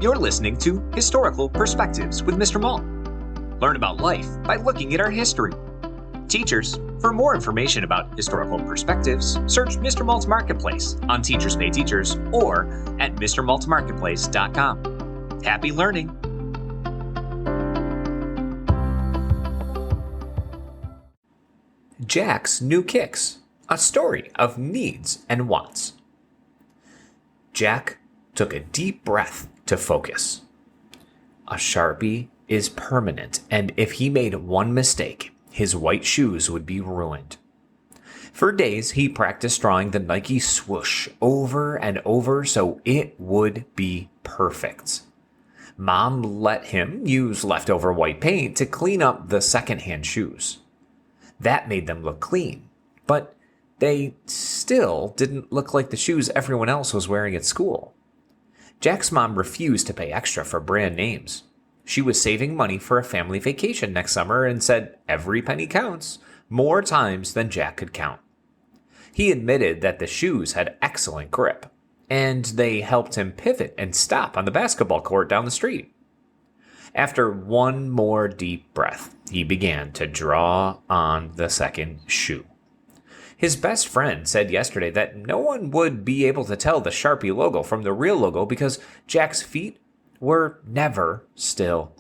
You're listening to Historical Perspectives with Mr. Mull. Learn about life by looking at our history. Teachers, for more information about historical perspectives, search Mr. Mull's Marketplace on Teachers Pay Teachers or at mrmaltmarketplace.com. Happy learning! Jack's New Kicks, a story of needs and wants. Jack took a deep breath to focus. A Sharpie is permanent, and if he made one mistake, his white shoes would be ruined. For days, he practiced drawing the Nike swoosh over and over so it would be perfect. Mom let him use leftover white paint to clean up the secondhand shoes. That made them look clean, but they still didn't look like the shoes everyone else was wearing at school. Jack's mom refused to pay extra for brand names. She was saving money for a family vacation next summer and said every penny counts, more times than Jack could count. He admitted that the shoes had excellent grip, and they helped him pivot and stop on the basketball court down the street. After one more deep breath, he began to draw on the second shoe. His best friend said yesterday that no one would be able to tell the Sharpie logo from the real logo because Jack's feet were never still.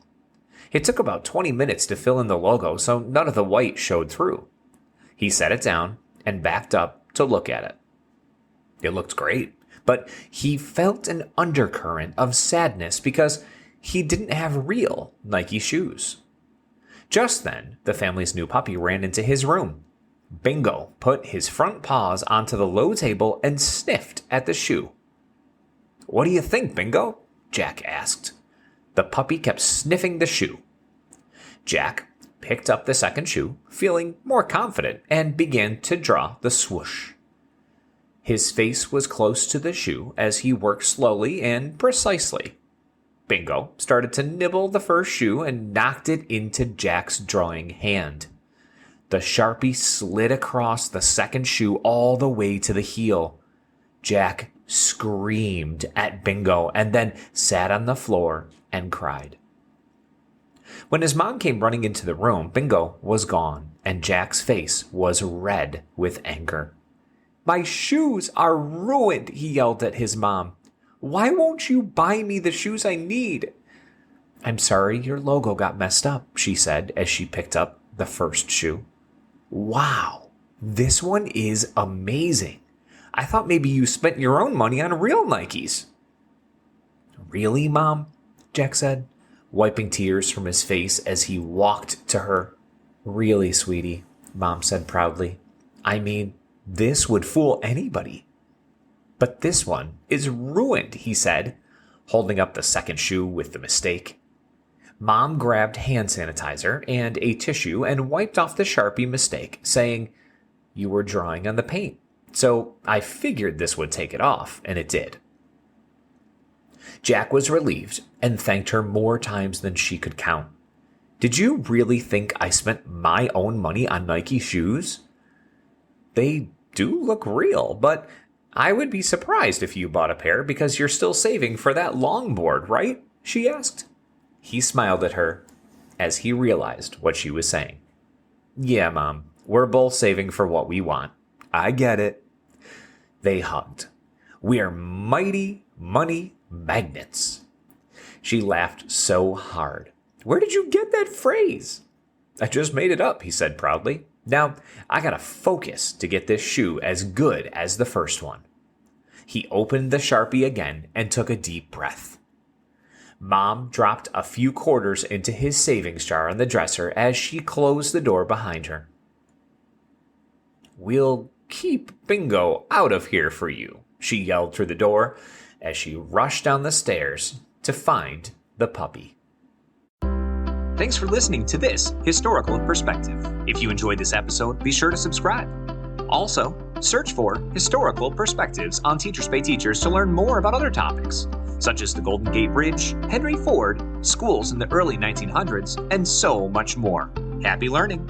It took about 20 minutes to fill in the logo, so none of the white showed through. He set it down and backed up to look at it. It looked great, but he felt an undercurrent of sadness because he didn't have real Nike shoes. Just then, the family's new puppy ran into his room. Bingo put his front paws onto the low table and sniffed at the shoe. "What do you think, Bingo?" Jack asked. The puppy kept sniffing the shoe. Jack picked up the second shoe, feeling more confident, and began to draw the swoosh. His face was close to the shoe as he worked slowly and precisely. Bingo started to nibble the first shoe and knocked it into Jack's drawing hand. The Sharpie slid across the second shoe all the way to the heel. Jack screamed at Bingo and then sat on the floor and cried. When his mom came running into the room, Bingo was gone, and Jack's face was red with anger. "My shoes are ruined," he yelled at his mom. "Why won't you buy me the shoes I need?" "I'm sorry your logo got messed up," she said as she picked up the first shoe. "Wow, this one is amazing. I thought maybe you spent your own money on real Nikes." "Really, Mom?" Jack said, wiping tears from his face as he walked to her. "Really, sweetie," Mom said proudly. "I mean, this would fool anybody." "But this one is ruined," he said, holding up the second shoe with the mistake. Mom grabbed hand sanitizer and a tissue and wiped off the Sharpie mistake, saying, "You were drawing on the paint, so I figured this would take it off," and it did. Jack was relieved and thanked her more times than she could count. "Did you really think I spent my own money on Nike shoes? They do look real, but I would be surprised if you bought a pair because you're still saving for that longboard, right?" she asked. He smiled at her as he realized what she was saying. "Yeah, Mom, we're both saving for what we want. I get it." They hugged. "We are mighty money magnets." She laughed so hard. "Where did you get that phrase?" "I just made it up," he said proudly. "Now, I gotta focus to get this shoe as good as the first one." He opened the Sharpie again and took a deep breath. Mom dropped a few quarters into his savings jar on the dresser as she closed the door behind her. "We'll keep Bingo out of here for you," she yelled through the door as she rushed down the stairs to find the puppy. Thanks for listening to this Historical Perspective. If you enjoyed this episode, be sure to subscribe. Also, search for Historical Perspectives on Teachers Pay Teachers to learn more about other topics, such as the Golden Gate Bridge, Henry Ford, schools in the early 1900s, and so much more. Happy learning!